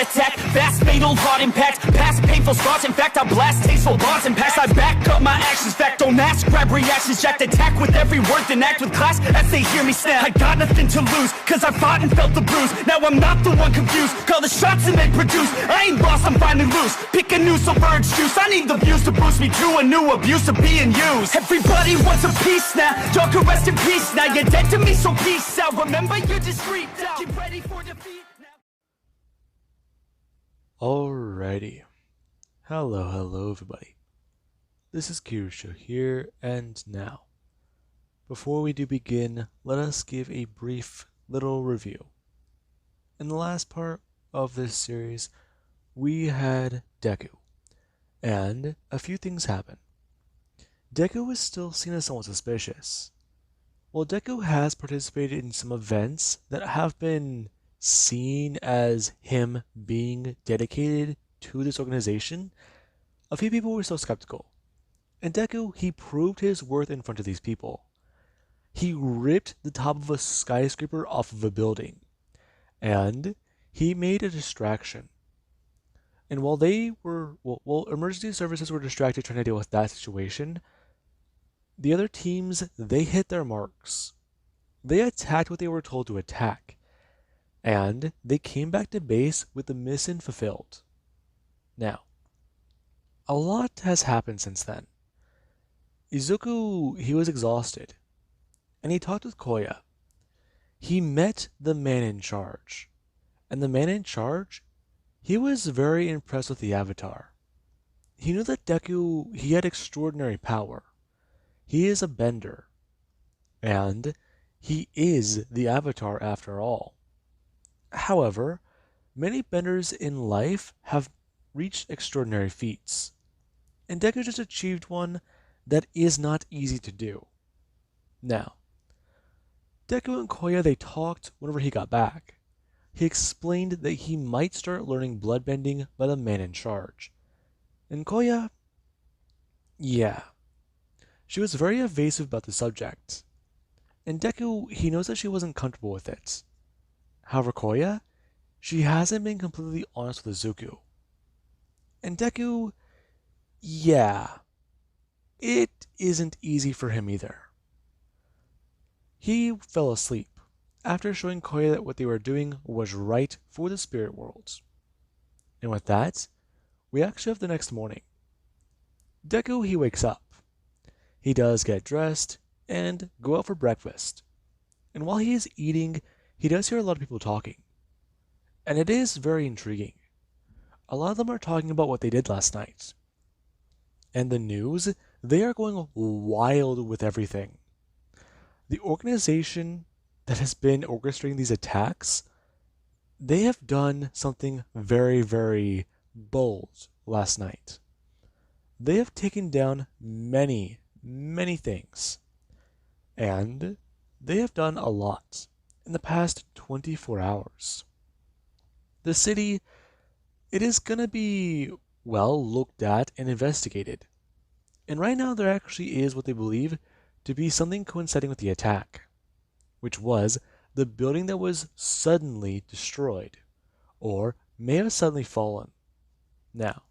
heart attack. Fast, fatal, heart impact. Past painful scars, in fact, I blast tasteful bars and pass. I back up my actions, fact, don't ask, grab reactions, jacked, attack with every word, then act with class as they hear me snap. I got nothing to lose, cause I fought and felt the bruise. Now I'm not the one confused, call the shots and they produce. I ain't lost, I'm finally loose. Pick a new submerged juice. I need the views to boost me to a new abuse of being used. Everybody wants a piece now, y'all can rest in peace now. You're dead to me, so peace out. Remember you're discreet now. Get ready for defeat now. Alrighty. Hello everybody. This is Kirusho here, and now, before we do begin, let us give a brief little review. In the last part of this series, we had Deku, and a few things happened. Deku is still seen as somewhat suspicious. While Deku has participated in some events that have been seen as him being dedicated to this organization, a few people were still skeptical. And Deku, he proved his worth in front of these people. He ripped the top of a skyscraper off of a building, and he made a distraction. And while emergency services were distracted trying to deal with that situation, the other teams, they hit their marks. They attacked what they were told to attack, and they came back to base with the mission fulfilled. Now, a lot has happened since then. Izuku, he was exhausted, and he talked with Koya. He met the man in charge, and the man in charge, he was very impressed with the Avatar. He knew that Deku, he had extraordinary power. He is a bender, and he is the Avatar after all. However, many benders in life have reached extraordinary feats, and Deku just achieved one that is not easy to do. Now, Deku and Koya, they talked whenever he got back. He explained that he might start learning bloodbending by the man in charge. And Koya, yeah, she was very evasive about the subject. And Deku, he knows that she wasn't comfortable with it. However, Koya, she hasn't been completely honest with Izuku. And Deku, yeah, it isn't easy for him either. He fell asleep after showing Koya that what they were doing was right for the spirit worlds. And with that, we actually have the next morning. Deku, he wakes up. He does get dressed and go out for breakfast. And while he is eating, he does hear a lot of people talking. And it is very intriguing. A lot of them are talking about what they did last night. And the news, they are going wild with everything. The organization that has been orchestrating these attacks, they have done something very, very bold last night. They have taken down many things. And they have done a lot in the past 24 hours. The city, it is gonna be, well, looked at and investigated. And right now there actually is what they believe to be something coinciding with the attack, which was the building that was suddenly destroyed, or may have suddenly fallen. Now,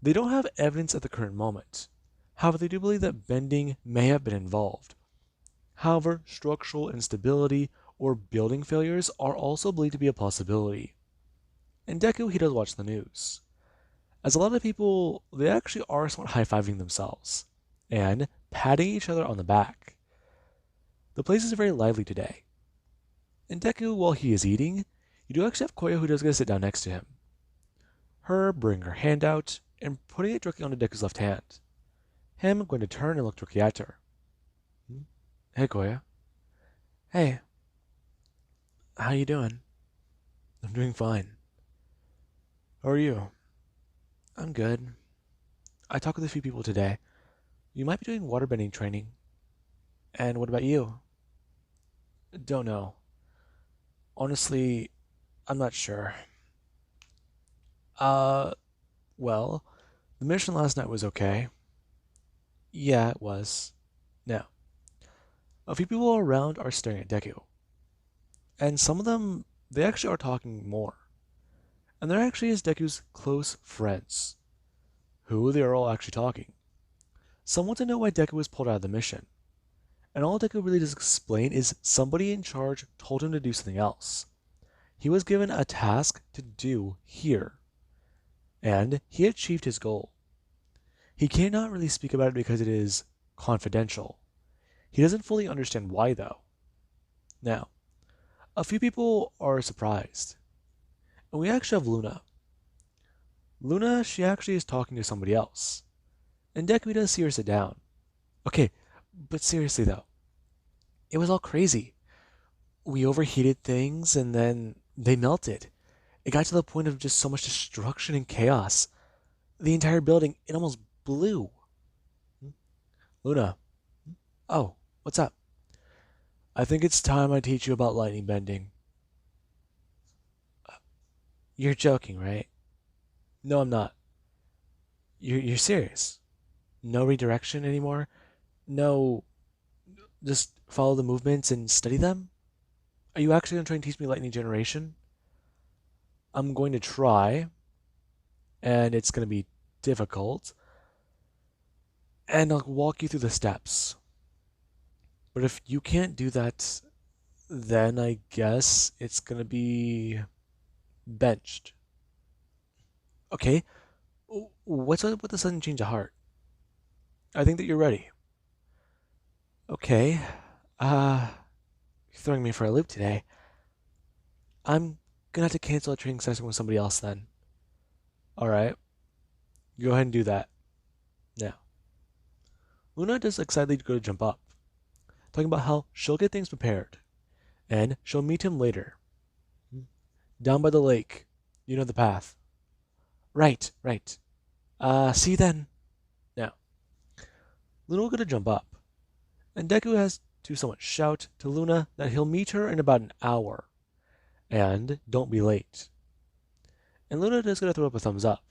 they don't have evidence at the current moment. However, they do believe that bending may have been involved. However, structural instability or building failures are also believed to be a possibility. And Deku, he does watch the news. As a lot of people, they actually are somewhat high-fiving themselves and patting each other on the back. The place is very lively today. And Deku, while he is eating, you do actually have Koya who does get to sit down next to him. Her bringing her hand out and putting it directly onto Deku's left hand. Him going to turn and look directly at her. Hey, Koya. Hey. How you doing? I'm doing fine. How are you? I'm good. I talked with a few people today. You might be doing waterbending training. And what about you? Don't know. Honestly, I'm not sure. Well, the mission last night was okay. Yeah, it was. Now, a few people around are staring at Deku. And some of them, they actually are talking more. And there actually is Deku's close friends, who they are all actually talking. Some want to know why Deku was pulled out of the mission, and all Deku really does explain is somebody in charge told him to do something else. He was given a task to do here, and he achieved his goal. He cannot really speak about it because it is confidential. He doesn't fully understand why, though. Now, a few people are surprised, and we actually have Luna. Luna, she actually is talking to somebody else, and Deku does see her sit down. Okay, but seriously though, it was all crazy. We overheated things and then they melted. It got to the point of just so much destruction and chaos. The entire building, it almost blew. Luna. Oh, what's up? I think it's time I teach you about lightning bending. You're joking, right? No, I'm not. You're serious? No redirection anymore? No, just follow the movements and study them? Are you actually going to try and teach me lightning generation? I'm going to try, and it's going to be difficult, and I'll walk you through the steps. But if you can't do that, then I guess it's going to be benched. Okay, what's up with the sudden change of heart? I think that you're ready. Okay, you're throwing me for a loop today. I'm gonna have to cancel a training session with somebody else then. Alright, go ahead and do that. Now, Luna does excitedly go to jump up, talking about how she'll get things prepared, and she'll meet him later. Down by the lake. You know the path. Right, right. See you then. Now, Luna will go to jump up, and Deku has to somewhat shout to Luna that he'll meet her in about an hour, and don't be late. And Luna is going to throw up a thumbs up,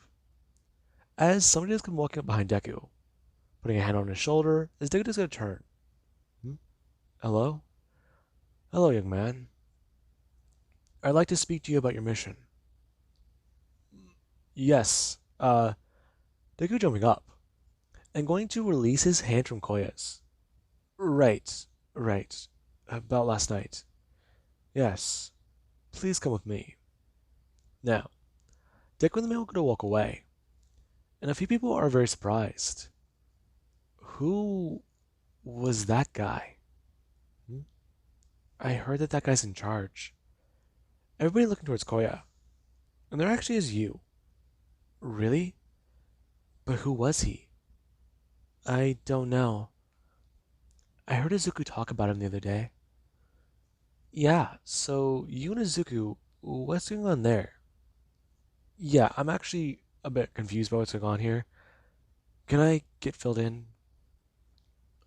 as somebody does come walking up behind Deku, putting a hand on his shoulder, as Deku is going to turn. Hello? Hello, young man. I'd like to speak to you about your mission. Yes, Deku jumping up, and going to release his hand from Koya's. Right, right. About last night. Yes. Please come with me. Now, Deku and the man are going to walk away, and a few people are very surprised. Who was that guy? I heard that that guy's in charge. Everybody looking towards Koya, and there actually is you. Really? But who was he? I don't know. I heard Izuku talk about him the other day. Yeah, so you and Izuku, what's going on there? Yeah, I'm actually a bit confused about what's going on here. Can I get filled in?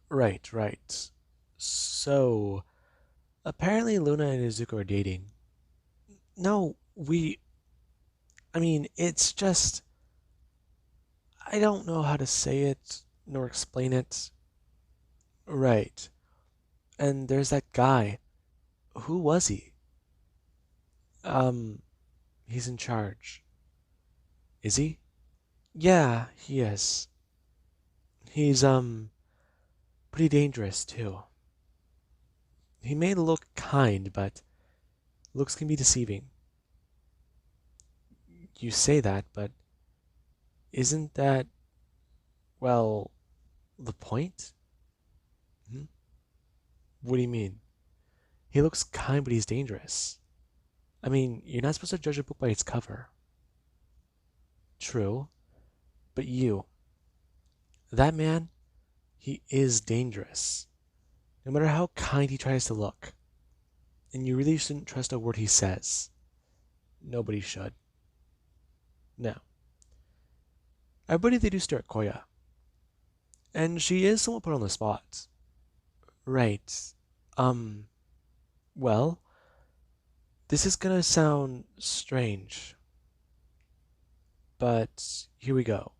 Right, right. So, apparently Luna and Izuku are dating. No, I mean, it's just. I don't know how to say it, nor explain it. Right. And there's that guy. Who was he? Um, he's in charge. Is he? Yeah, he is. He's, pretty dangerous, too. He may look kind, but looks can be deceiving. You say that, but isn't that, well, the point? Hmm? What do you mean? He looks kind, but he's dangerous. I mean, you're not supposed to judge a book by its cover. True, but that man, he is dangerous. No matter how kind he tries to look. And you really shouldn't trust a word he says. Nobody should. Now, everybody they do stare at Koya. And she is somewhat put on the spot. Right. Well, this is gonna sound strange. But here we go.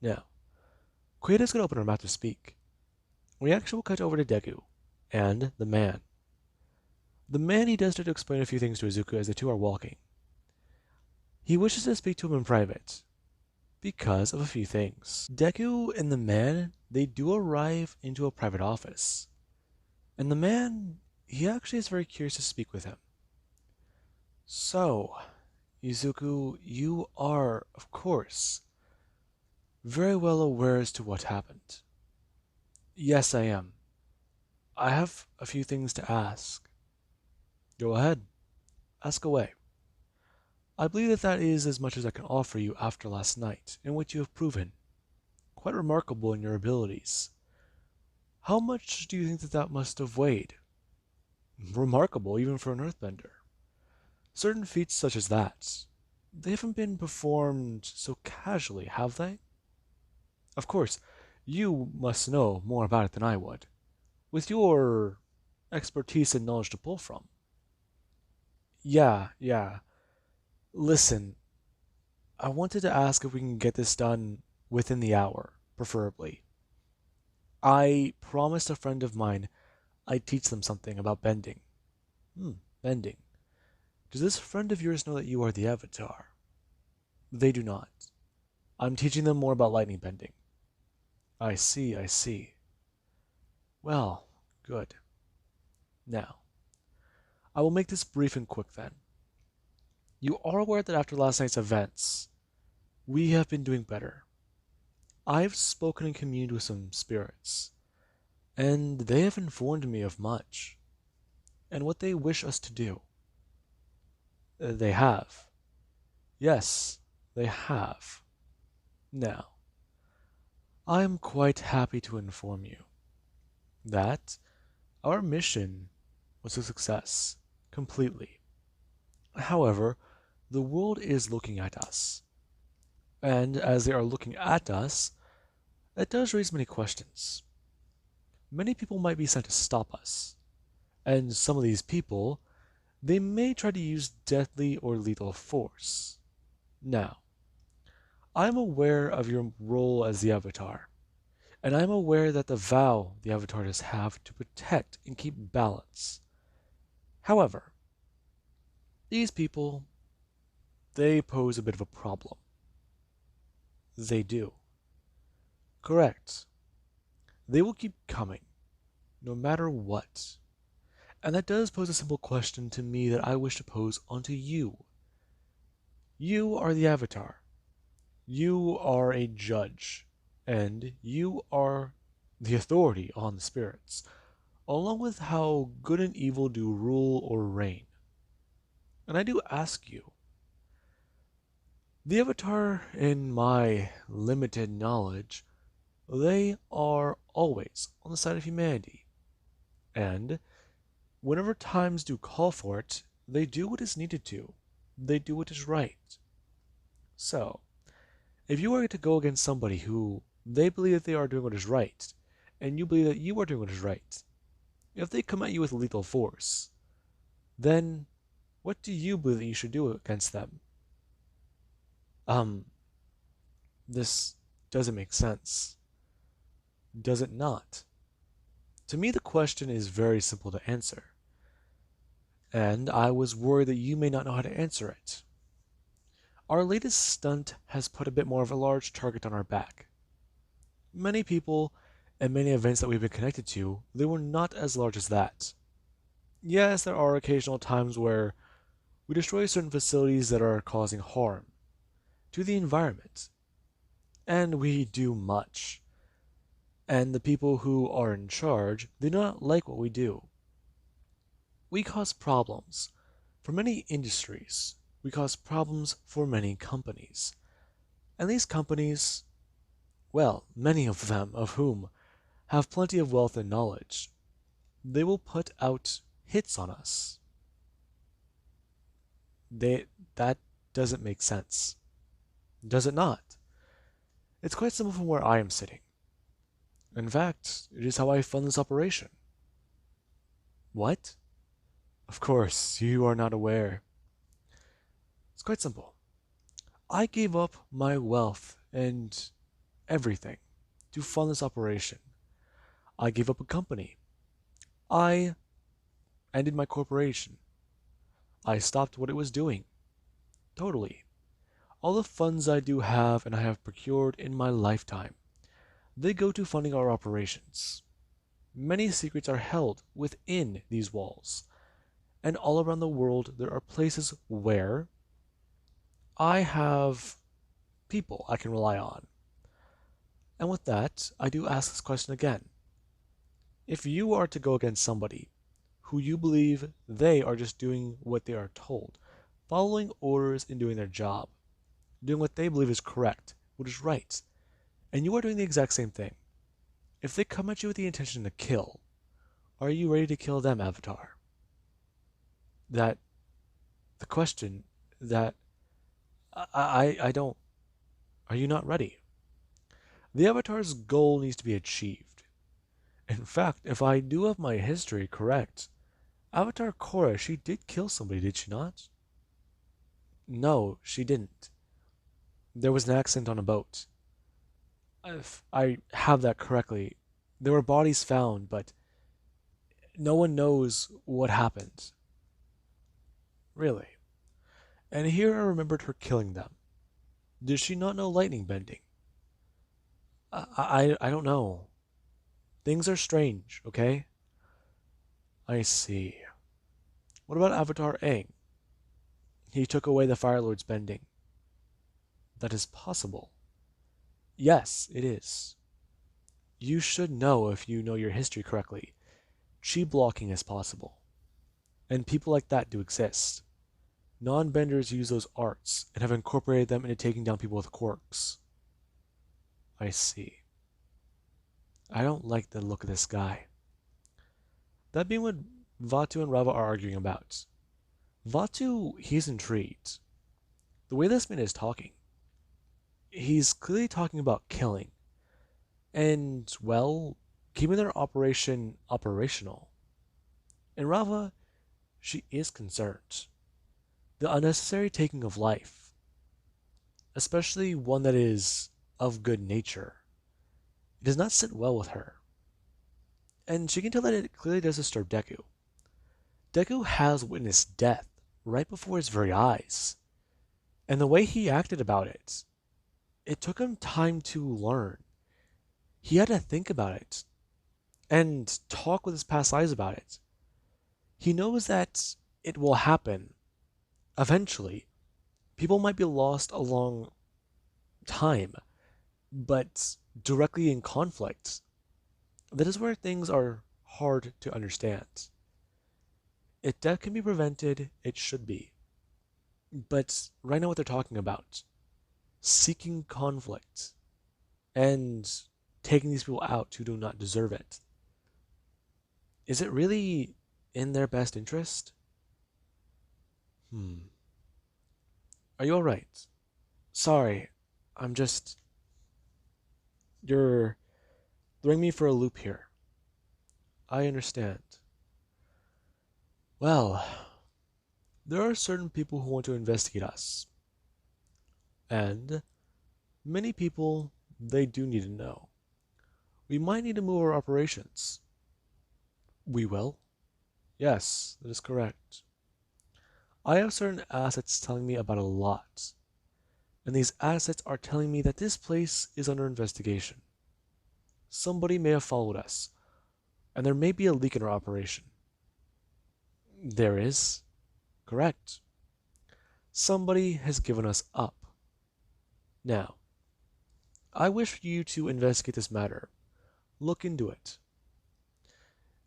Now, Koya's gonna open her mouth to speak. We actually will cut over to Deku and the man. The man he does start to explain a few things to Izuku as the two are walking. He wishes to speak to him in private because of a few things. Deku and the man, they do arrive into a private office. And the man, he actually is very curious to speak with him. So, Izuku, you are, of course, very well aware as to what happened. Yes, I am. I have a few things to ask. Go ahead, ask away. I believe that that is as much as I can offer you after last night, in which you have proven quite remarkable in your abilities. How much do you think that that must have weighed? Remarkable, even for an earthbender. Certain feats such as that, they haven't been performed so casually, have they? Of course, you must know more about it than I would, with your expertise and knowledge to pull from. Yeah. Listen, I wanted to ask if we can get this done within the hour, preferably. I promised a friend of mine I'd teach them something about bending. Bending. Does this friend of yours know that you are the Avatar? They do not. I'm teaching them more about lightning bending. I see. Well, good. Now, I will make this brief and quick then. You are aware that after last night's events, we have been doing better. I've spoken and communed with some spirits, and they have informed me of much, and what they wish us to do. They have. Yes, they have. Now, I am quite happy to inform you that our mission was a success, completely. However, the world is looking at us, and as they are looking at us, it does raise many questions. Many people might be sent to stop us, and some of these people, they may try to use deadly or lethal force. Now, I'm aware of your role as the Avatar, and I'm aware that the vow the Avatar does have to protect and keep balance. However, these people, they pose a bit of a problem. They do. Correct. They will keep coming, no matter what. And that does pose a simple question to me that I wish to pose onto you. You are the Avatar. You are a judge, and you are the authority on the spirits, along with how good and evil do rule or reign. And I do ask you, the Avatar, in my limited knowledge, they are always on the side of humanity. And whenever times do call for it, they do what is needed to. They do what is right. So, if you are to go against somebody who they believe that they are doing what is right, and you believe that you are doing what is right, if they come at you with lethal force, then what do you believe that you should do against them? Um, this doesn't make sense. Does it not? To me, the question is very simple to answer, and I was worried that you may not know how to answer it. Our latest stunt has put a bit more of a large target on our back. Many people and many events that we've been connected to, they were not as large as that. Yes, there are occasional times where we destroy certain facilities that are causing harm to the environment, and we do much. And the people who are in charge, they do not like what we do. We cause problems for many industries. We cause problems for many companies. And these companies, well, many of them of whom have plenty of wealth and knowledge, they will put out hits on us. That doesn't make sense. Does it not? It's quite simple from where I am sitting. In fact, it is how I fund this operation. What? Of course, you are not aware. It's quite simple. I gave up my wealth and everything to fund this operation. I gave up a company. I ended my corporation. I stopped what it was doing. Totally. All the funds I do have and I have procured in my lifetime, they go to funding our operations. Many secrets are held within these walls, and all around the world there are places where I have people I can rely on. And with that, I do ask this question again. If you are to go against somebody who you believe they are just doing what they are told, following orders and doing their job, doing what they believe is correct, what is right, and you are doing the exact same thing, if they come at you with the intention to kill, are you ready to kill them, Avatar? That the question that I don't. Are you not ready? The Avatar's goal needs to be achieved. In fact, if I do have my history correct, Avatar Korra, she did kill somebody, did she not? No, she didn't. There was an accident on a boat. If I have that correctly, there were bodies found, but no one knows what happened. Really. And here I remembered her killing them. Did she not know lightning bending? I don't know. Things are strange, okay? I see. What about Avatar Aang? He took away the Fire Lord's bending. That is possible. Yes, it is. You should know if you know your history correctly. Chi blocking is possible. And people like that do exist. Non-benders use those arts and have incorporated them into taking down people with quirks. I see. I don't like the look of this guy. That being what Vatu and Rava are arguing about. Vatu, he's intrigued. The way this man is talking, he's clearly talking about killing. And, well, keeping their operation operational. And Rava, she is concerned. The unnecessary taking of life, especially one that is of good nature, it does not sit well with her. And she can tell that it clearly does disturb Deku. Deku has witnessed death right before his very eyes. And the way he acted about it, it took him time to learn. He had to think about it and talk with his past lives about it. He knows that it will happen eventually. People might be lost a long time, but directly in conflict, that is where things are hard to understand. If death can be prevented, it should be. But right now, what they're talking about, seeking conflict and taking these people out who do not deserve it, is it really in their best interest? Are you alright? Sorry, I'm just. You're throwing me for a loop here. I understand. Well, there are certain people who want to investigate us. And many people, they do need to know. We might need to move our operations. We will? Yes, that is correct. I have certain assets telling me about a lot. And these assets are telling me that this place is under investigation. Somebody may have followed us, and there may be a leak in our operation. There is. Correct. Somebody has given us up. Now, I wish for you to investigate this matter. Look into it.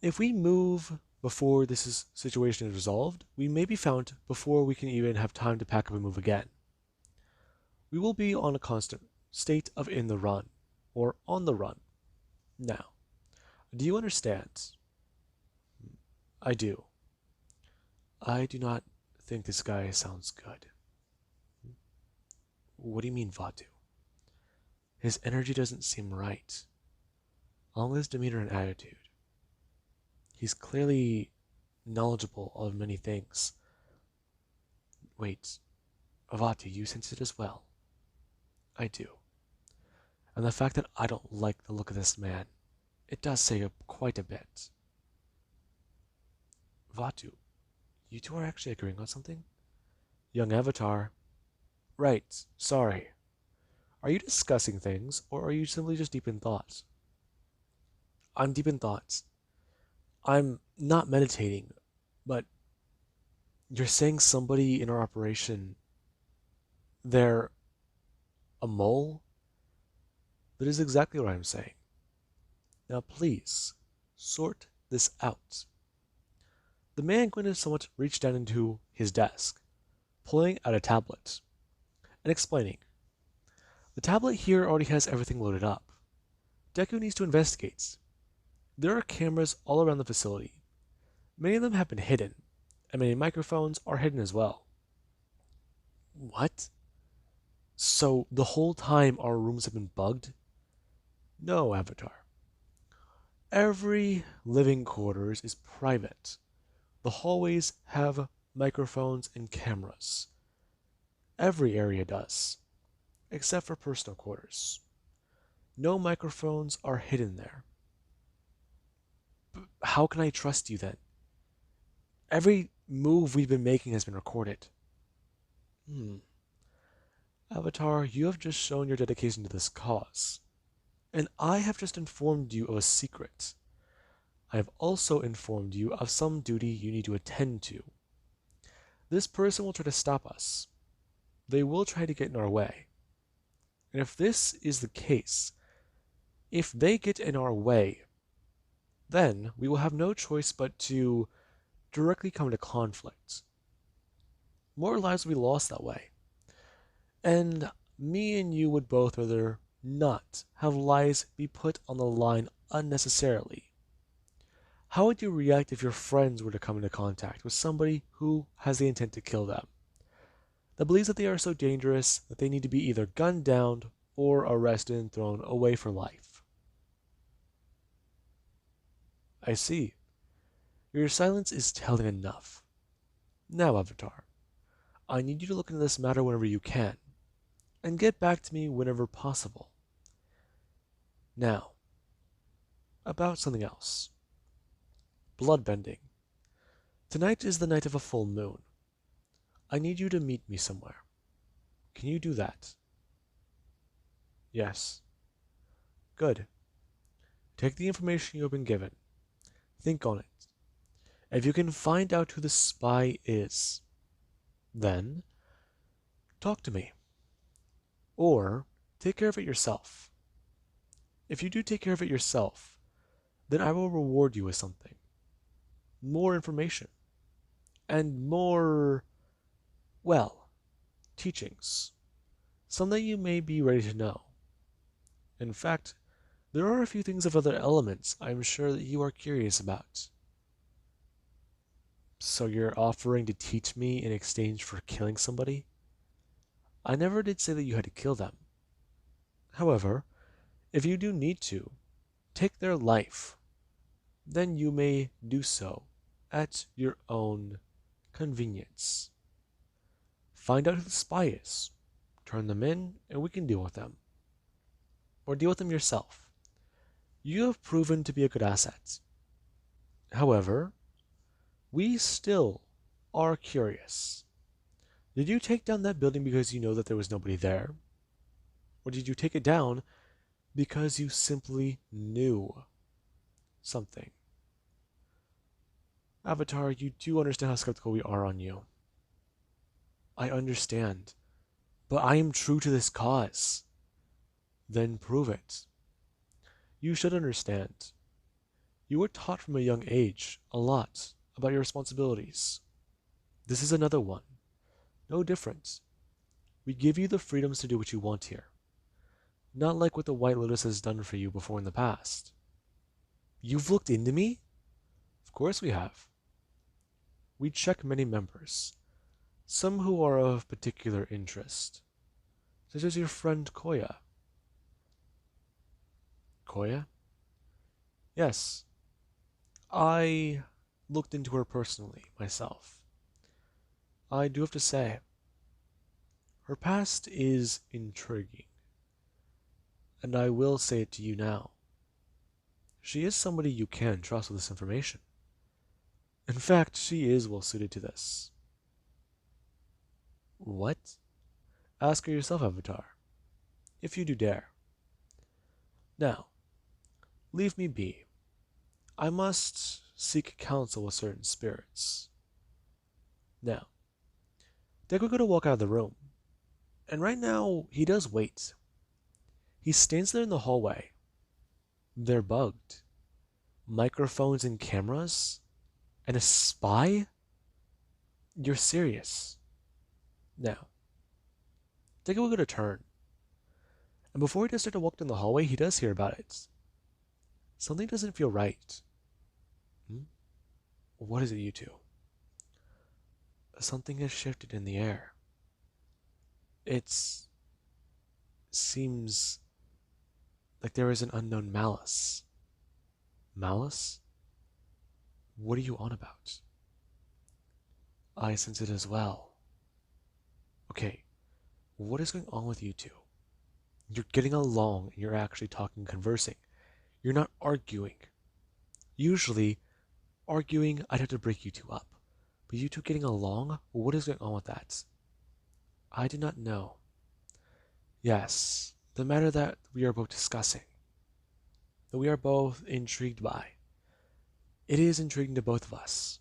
If we move before situation is resolved, we may be found before we can even have time to pack up and move again. We will be on a constant state of in the run, or on the run. Now, do you understand? I do. I do not think this guy sounds good. What do you mean, Vatu? His energy doesn't seem right. Along with his demeanor and attitude. He's clearly knowledgeable of many things. Wait, Vatu, you sense it as well? I do. And the fact that I don't like the look of this man, it does say quite a bit. Vatu, you two are actually agreeing on something? Young Avatar, Right, sorry. Are you discussing things, or are you simply just deep in thought? I'm deep in thoughts. I'm not meditating, but you're saying somebody in our operation, they're a mole? That is exactly what I'm saying. Now please, sort this out. The man Gwyn somewhat reached down into his desk, pulling out a tablet, and explaining. The tablet here already has everything loaded up. Deku needs to investigate. There are cameras all around the facility. Many of them have been hidden, and many microphones are hidden as well. What? So the whole time our rooms have been bugged? No, Avatar. Every living quarters is private. The hallways have microphones and cameras. Every area does, except for personal quarters. No microphones are hidden there. How can I trust you then? Every move we've been making has been recorded. Hmm. Avatar, you have just shown your dedication to this cause. And I have just informed you of a secret. I have also informed you of some duty you need to attend to. This person will try to stop us. They will try to get in our way. And if this is the case, if they get in our way, then we will have no choice but to directly come into conflict. More lives will be lost that way. And me and you would both rather not have lives be put on the line unnecessarily. How would you react if your friends were to come into contact with somebody who has the intent to kill them, that believes that they are so dangerous that they need to be either gunned down or arrested and thrown away for life? I see. Your silence is telling enough. Now, Avatar, I need you to look into this matter whenever you can, and get back to me whenever possible. Now, about something else. Bloodbending. Tonight is the night of a full moon. I need you to meet me somewhere. Can you do that? Yes. Good. Take the information you have been given. Think on it. If you can find out who the spy is, then talk to me. Or take care of it yourself. If you do take care of it yourself, then I will reward you with something. More information. And more, well, teachings. Some that you may be ready to know. In fact, there are a few things of other elements I'm sure that you are curious about. So you're offering to teach me in exchange for killing somebody? I never did say that you had to kill them. However, if you do need to take their life, then you may do so at your own convenience. Find out who the spy is, turn them in, and we can deal with them. Or deal with them yourself. You have proven to be a good asset. However, we still are curious. Did you take down that building because you know that there was nobody there? Or did you take it down because you simply knew something? Avatar, you do understand how skeptical we are on you. I understand, but I am true to this cause. Then prove it. You should understand. You were taught from a young age a lot about your responsibilities. This is another one. No different. We give you the freedoms to do what you want here. Not like what the White Lotus has done for you before in the past. You've looked into me? Of course we have. We check many members, some who are of particular interest, such as your friend Koya. Koya? Yes. I looked into her personally, myself. I do have to say, her past is intriguing. And I will say it to you now. She is somebody you can trust with this information. In fact, she is well suited to this. What? Ask her yourself, Avatar, if you do dare. Now, leave me be. I must seek counsel with certain spirits. Now, Deku going to walk out of the room, and right now he does wait. He stands there in the hallway. They're bugged. Microphones and cameras? And a spy? You're serious. Now, Deku will go to turn. And before he does start to walk down the hallway, he does hear about it. Something doesn't feel right. What is it, you two? Something has shifted in the air. It seems like there is an unknown malice. Malice? What are you on about? I sense it as well. Okay, what is going on with you two? You're getting along and you're actually talking, conversing. You're not arguing. Usually, arguing, I'd have to break you two up. But you two getting along? What is going on with that? I do not know. Yes, the matter that we are both discussing, that we are both intrigued by. It is intriguing to both of us.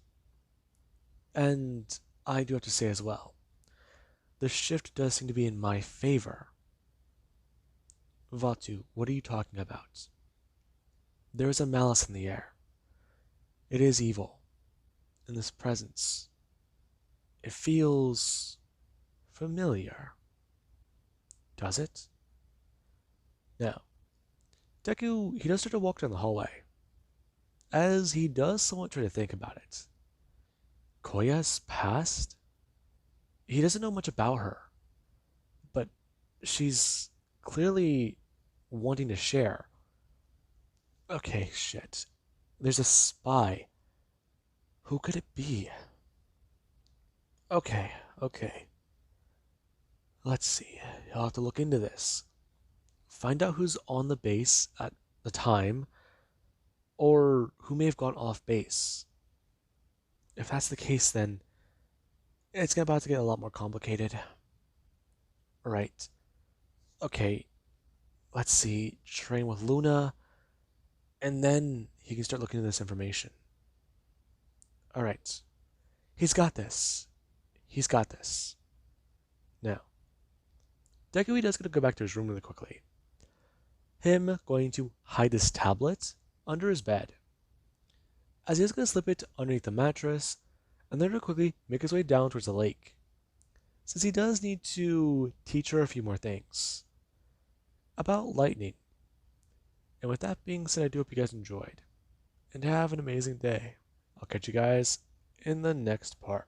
And I do have to say as well, the shift does seem to be in my favor. Vatu, what are you talking about? There is a malice in the air. It is evil. In this presence. It feels familiar. Does it? Now, Deku, he does start to walk down the hallway. As he does somewhat try to think about it. Koya's past? He doesn't know much about her. But she's clearly wanting to share. Okay, shit. There's a spy. Who could it be? Okay. Let's see. I'll have to look into this. Find out who's on the base at the time, or who may have gone off base. If that's the case, then it's about to get a lot more complicated. Alright. Okay. Let's see. Train with Luna. And then he can start looking into this information. Alright. He's got this. Now, Deku does gonna go back to his room really quickly. Him going to hide his tablet under his bed. As he's gonna slip it underneath the mattress, and then quickly make his way down towards the lake. Since he does need to teach her a few more things. About lightning. And with that being said, I do hope you guys enjoyed. And have an amazing day. I'll catch you guys in the next part.